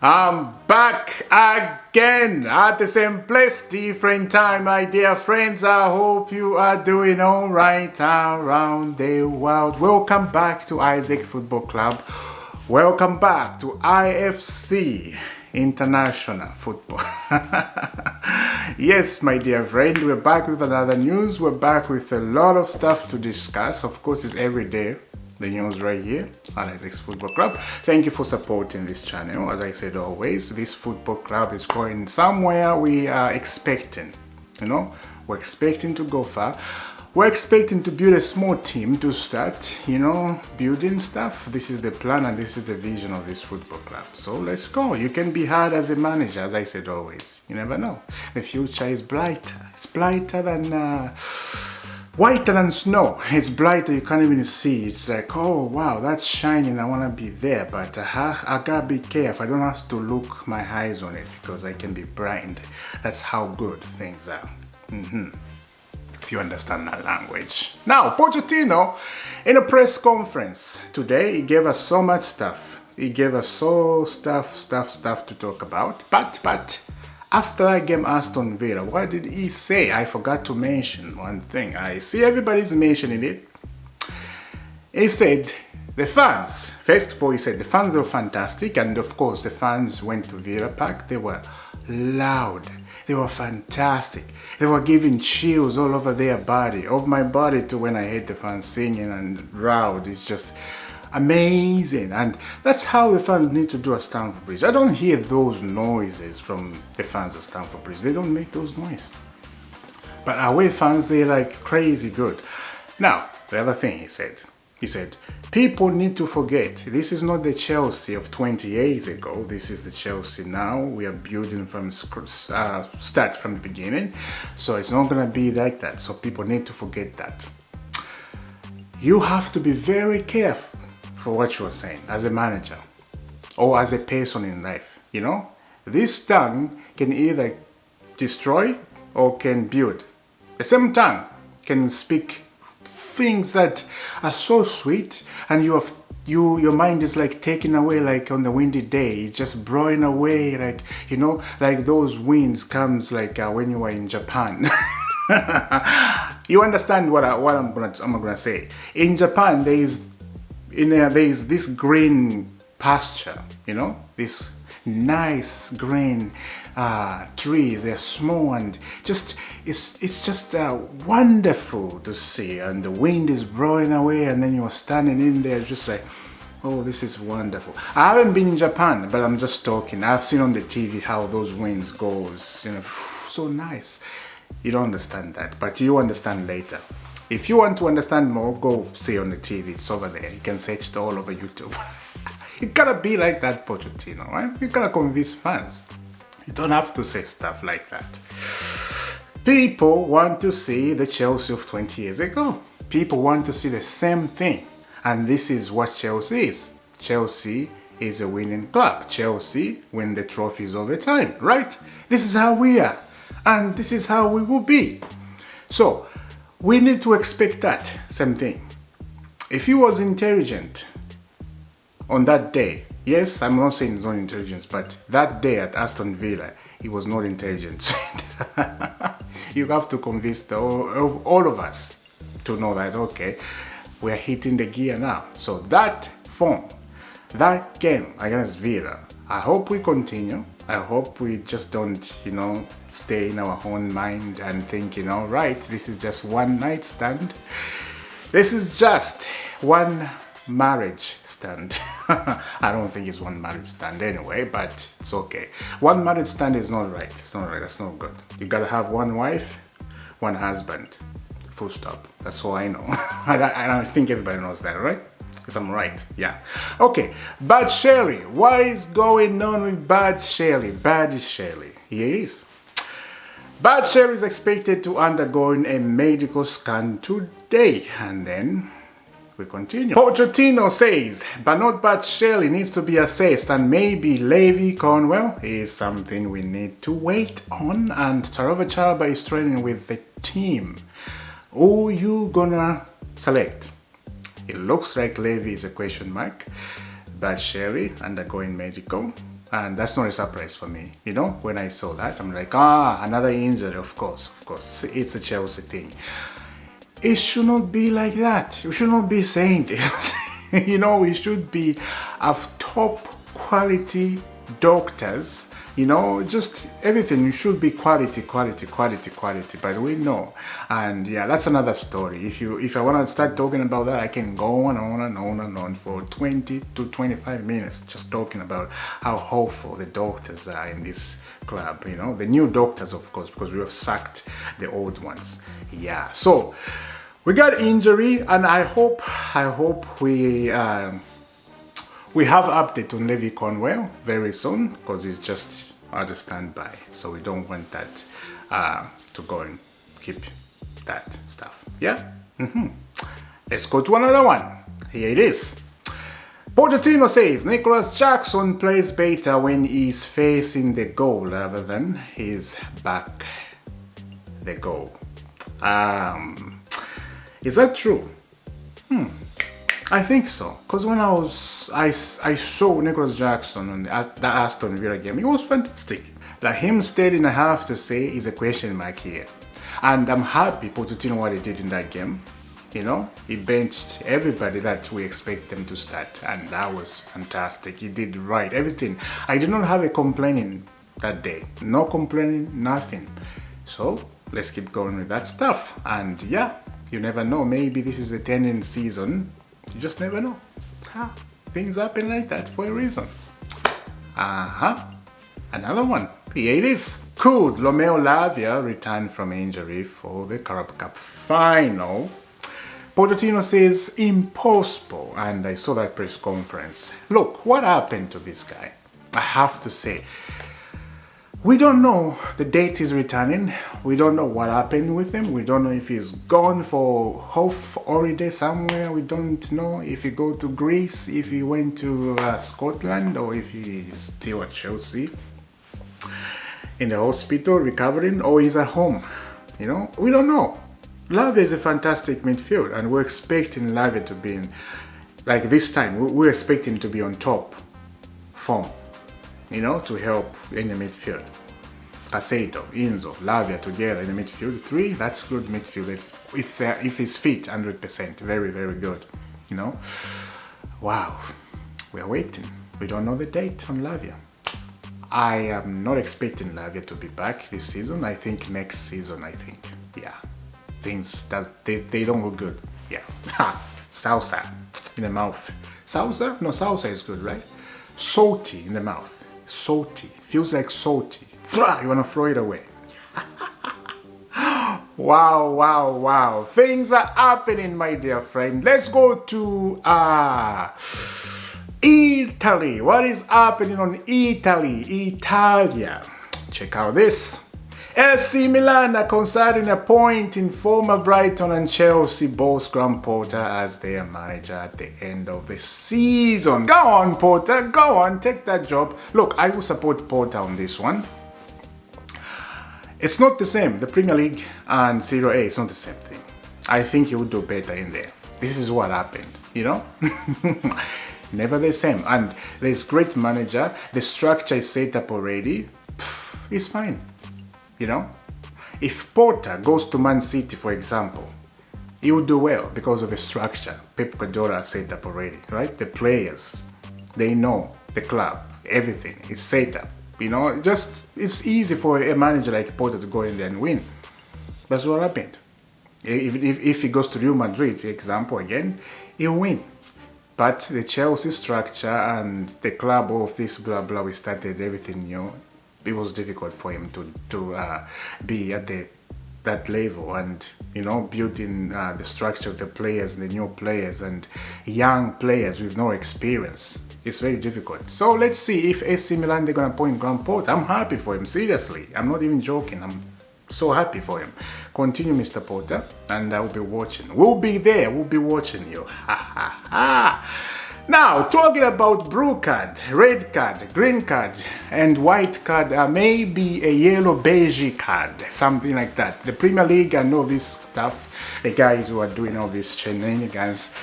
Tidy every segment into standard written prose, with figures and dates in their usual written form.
I'm back again at the same place, different time, my dear friends. I hope you are doing all right around the world. Welcome back to Isaac Football Club. Welcome back to IFC, International Football. Yes, my dear friend, we're back with another news. We're back with a lot of stuff to discuss. Of course, it's every day. The news right here at Isaac's Football Club. Thank you for supporting this channel. As I said always, this football club is going somewhere we are expecting. We're expecting to go far. We're expecting to build a small team to start, building stuff. This is the plan and this is the vision of this football club. So let's go. You can be hard as a manager, as I said always. You never know. The future is brighter. It's brighter than... whiter than snow. It's brighter, you can't even see. It's like, oh wow, that's shining, I want to be there, but I gotta be careful. I don't have to look my eyes on it because I can be blind. That's how good things are. If you understand that language. Now, Pochettino, in a press conference today, he gave us so much stuff. He gave us stuff to talk about. But after that game, Aston Villa, what did he say? I forgot to mention one thing. I see everybody's mentioning it. He said, the fans, first of all, he said the fans were fantastic. And of course, the fans went to Villa Park. They were loud. They were fantastic. They were giving chills all over their body. Of my body to when I heard the fans singing and loud. It's just amazing, and that's how the fans need to do at Stamford Bridge. I don't hear those noises from the fans at Stamford Bridge. They don't make those noises. But away fans, they're like crazy good. Now, the other thing he said, people need to forget, this is not the Chelsea of 20 years ago. This is the Chelsea now. We are building from start from the beginning. So it's not going to be like that. So people need to forget that. You have to be very careful for what you're saying as a manager or as a person in life. This tongue can either destroy or can build. The same tongue can speak things that are so sweet, and your mind is like taken away, like on the windy day. It's just blowing away, like like those winds comes like when you are in Japan. You understand what I'm gonna say? In Japan, there is this green pasture, this nice green trees. They're small and it's just wonderful to see. And the wind is blowing away, and then you're standing in there, just like, oh, this is wonderful. I haven't been in Japan, but I'm just talking. I've seen on the TV how those winds goes, so nice. You don't understand that, but you understand later. If you want to understand more, go see on the TV. It's over there. You can search it all over YouTube. You gotta be like that, Pochettino, right? You gotta convince fans. You don't have to say stuff like that. People want to see the Chelsea of 20 years ago. People want to see the same thing. And this is what Chelsea is. Chelsea is a winning club. Chelsea win the trophies all the time, right? This is how we are. And this is how we will be. So, we need to expect that same thing. If he was intelligent on that day, yes, I'm not saying he's not intelligent, but that day at Aston Villa, he was not intelligent. You have to convince all of us to know that, okay, we're hitting the gear now. So that form, that game against Villa, I hope we continue. I hope we just don't, stay in our own mind and thinking, all right, this is just one night stand. This is just one marriage stand. I don't think it's one marriage stand anyway, but it's okay. One marriage stand is not right. It's not right. That's not good. You gotta have one wife, one husband. Full stop. That's all I know. I think everybody knows that, right? If I'm right, yeah. Okay, Badiashile. What is going on with Badiashile? Badiashile. He is. Badiashile is expected to undergo a medical scan today, and then we continue. Pochettino says, but not Badiashile needs to be assessed, and maybe Lavia Cornwell is something we need to wait on, and Tarova Chalba is training with the team. Who you gonna select? It looks like Lavia is a question mark. Badiashile undergoing medical. And that's not a surprise for me, you know. When I saw that, I'm like, another injury, of course, it's a Chelsea thing. It should not be like that. We should not be saying this. You know, we should be of top quality doctors, you know, just everything should be quality, but we know. And yeah, that's another story. If I want to start talking about that, I can go on and on for 20 to 25 minutes just talking about how hopeful the doctors are in this club, you know, the new doctors, of course, because we have sacked the old ones. Yeah, so we got injury, and I hope we have update on Levy Conwell very soon, because he's just on the standby, so we don't want that to go and keep that stuff. Yeah. Let's go to another one. Here it is. Pochettino says Nicolas Jackson plays better when he's facing the goal rather than his back the goal. Is that true? I think so. Because when I saw Nicolas Jackson on the Aston Villa game, it was fantastic. Like him stating, I have to say, is a question mark here. And I'm happy Pochettino what he did in that game. You know, he benched everybody that we expect them to start, and that was fantastic. He did right, everything. I did not have a complaining that day. No complaining, nothing. So let's keep going with that stuff. And yeah, you never know. Maybe this is a 10th season. You just never know. Things happen like that for a reason. Another one. Here it is. Could Lavia return from injury for the Carabao Cup final? Pochettino says impossible, and I saw that press conference. Look, what happened to this guy? I have to say, we don't know the date he's returning. We don't know what happened with him. We don't know if he's gone for half holiday somewhere. We don't know if he go to Greece, if he went to Scotland, or if he's still at Chelsea in the hospital recovering, or he's at home. You know, we don't know. Lavia is a fantastic midfield, and we're expecting Lavia to be in, like this time, we're expecting him to be on top form, you know, to help in the midfield. Casado, Enzo, Lavia together in the midfield, 3, that's good midfield. If he's fit 100%, very, very good, you know. Wow, we're waiting. We don't know the date on Lavia. I am not expecting Lavia to be back this season. I think next season, yeah. Things that they don't look good. Yeah. Salsa in the mouth. Salsa? No, salsa is good, right? Salty in the mouth. Salty. Feels like salty. You want to throw it away. Wow. Things are happening, my dear friend. Let's go to Italy. What is happening on Italia? Check out this. AC Milan are considering appointing former Brighton and Chelsea boss Graham Potter as their manager at the end of the season. Go on, Potter. Go on. Take that job. Look, I will support Potter on this one. It's not the same. The Premier League and Serie A is not the same thing. I think he would do better in there. This is what happened, you know? Never the same. And there's great manager. The structure is set up already. It's fine. You know, if Potter goes to Man City, for example, he would do well because of the structure Pep Guardiola set up already, right? The players, they know the club, everything is set up. You know, it's easy for a manager like Potter to go in there and win. That's what happened. If he goes to Real Madrid, for example, again, he'll win. But the Chelsea structure and the club of this blah blah, we started everything new. It was difficult for him to be at that level, and you know, building the structure of the players, the new players and young players with no experience. It's very difficult. So let's see if AC Milan, they're gonna appoint Graham Potter. I'm happy for him, seriously. I'm not even joking. I'm so happy for him. Continue, Mr. Potter, and I will be watching. We'll be there. We'll be watching you. Now, talking about blue card, red card, green card, and white card, maybe a yellow beige card, something like that. The Premier League, I know this stuff, the guys who are doing all these shenanigans,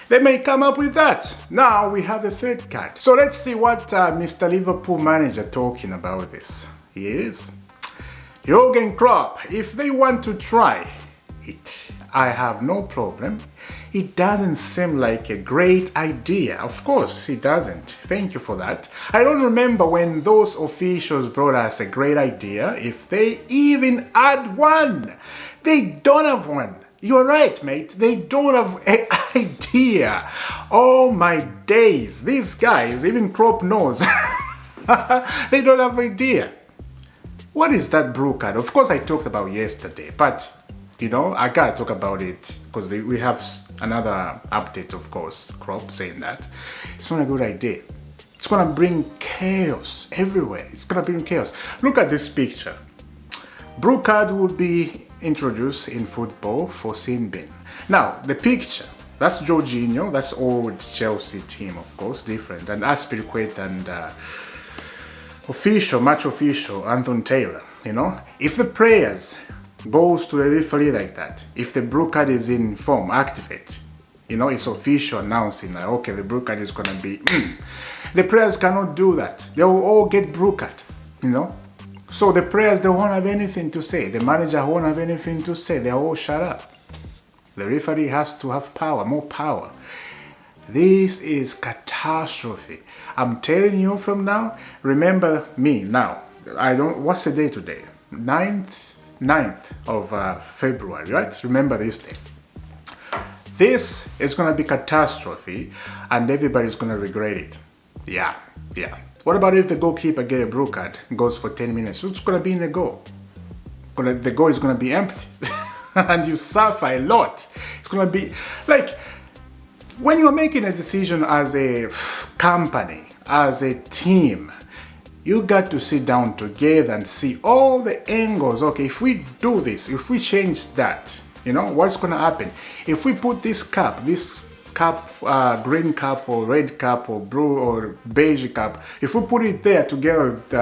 They may come up with that. Now we have a third card. So let's see what Mr. Liverpool manager talking about this. He is Jurgen Klopp. If they want to try it, I have no problem. It doesn't seem like a great idea. Of course, it doesn't. Thank you for that. I don't remember when those officials brought us a great idea, if they even had one. They don't have one. You're right, mate. They don't have an idea. Oh my days. These guys, even Klopp knows. They don't have an idea. What is that blue card? Of course, I talked about yesterday, but you know, I gotta talk about it because we have another update, of course. Klopp saying that it's not a good idea. It's gonna bring chaos everywhere. It's gonna bring chaos. Look at this picture. Blue card will be introduced in football for sin bin. Now, the picture, that's Jorginho, that's old Chelsea team, of course, different. And Aspilicueta and match official, Anthony Taylor, you know. If the players goes to the referee like that, if the blue card is in form, activate, you know, it's official announcing that, okay, the blue card is going to be, the players cannot do that. They will all get blue card, you know. So the players, they won't have anything to say. The manager won't have anything to say. They all shut up. The referee has to have power, more power. This is catastrophe. I'm telling you from now, remember me now. What's the day today? 9th of February, right? Remember this day. This is going to be catastrophe and everybody's going to regret it. Yeah. What about if the goalkeeper get a blue card, goes for 10 minutes? What's going to be in the goal? The goal is going to be empty. And you suffer a lot. It's going to be like, when you're making a decision as a company, as a team, you got to sit down together and see all the angles. Okay, if we do this, if we change that, you know, what's going to happen? If we put this cup, green cup or red cup or blue or beige cup, if we put it there together with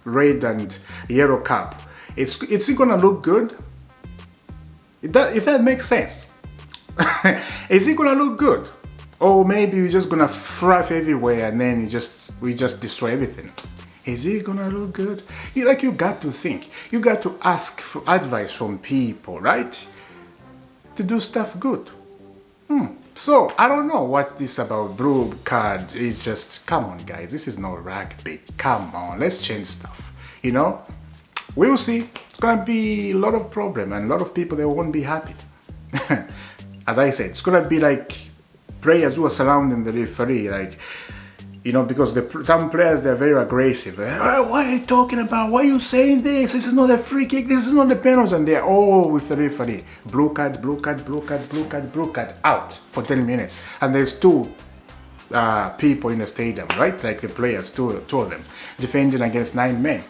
red and yellow cup, it's going to look good? If that makes sense. Is it going to look good? Or maybe we're just going to froth everywhere and then we just destroy everything. Is it gonna look good? You got to think. You got to ask for advice from people, right? To do stuff good. So, I don't know what this about blue card is. Just, come on guys, this is not rugby. Come on, let's change stuff. You know? We'll see. It's gonna be a lot of problem and a lot of people, they won't be happy. As I said, it's gonna be like players who are surrounding the referee, like, you know, because some players, they're very aggressive. What are you talking about? Why are you saying this? This is not a free kick. This is not a penalty. And they're all with the referee. Blue card, blue card, blue card, blue card, blue card. Out for 10 minutes. And there's two people in the stadium, right? Like the players, two of them, defending against 9 men.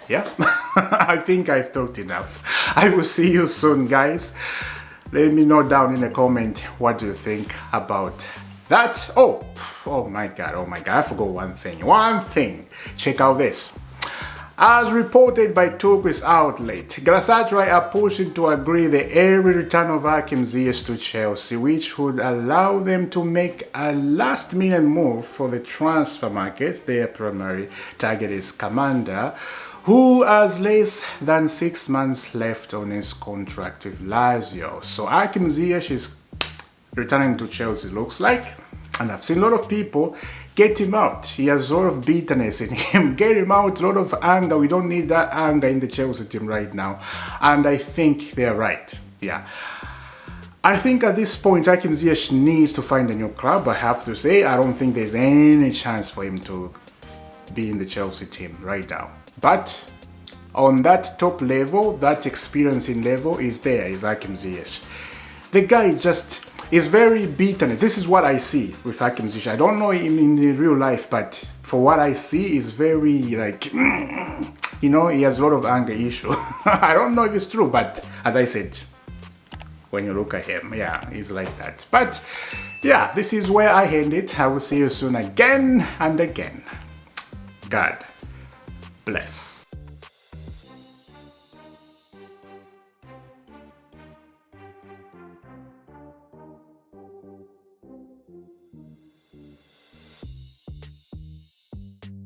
Yeah. I think I've talked enough. I will see you soon, guys. Let me know down in the comment what do you think about that. Oh my god, I forgot one thing. Check out this. As reported by Turkish outlet, Galatasaray are pushing to agree the early return of Hakim Ziyech to Chelsea, which would allow them to make a last-minute move for the transfer market. Their primary target is Commander, who has less than 6 months left on his contract with Lazio. So Hakim Ziyech is returning to Chelsea, looks like, and I've seen a lot of people get him out. He has a lot of bitterness in him. Get him out, a lot of anger. We don't need that anger in the Chelsea team right now, and I think they're right. Yeah, I think at this point Hakim Ziyech needs to find a new club. I have to say, I don't think there's any chance for him to be in the Chelsea team right now. But on that top level, that experiencing level is Hakim Ziyech. The guy is very bitter. This is what I see with Hakim Ziyech. I don't know him in the real life, but for what I see, he's very like, you know, he has a lot of anger issue. I don't know if it's true, but as I said, when you look at him, yeah, he's like that. But yeah, this is where I end it. I will see you soon again and again. God bless.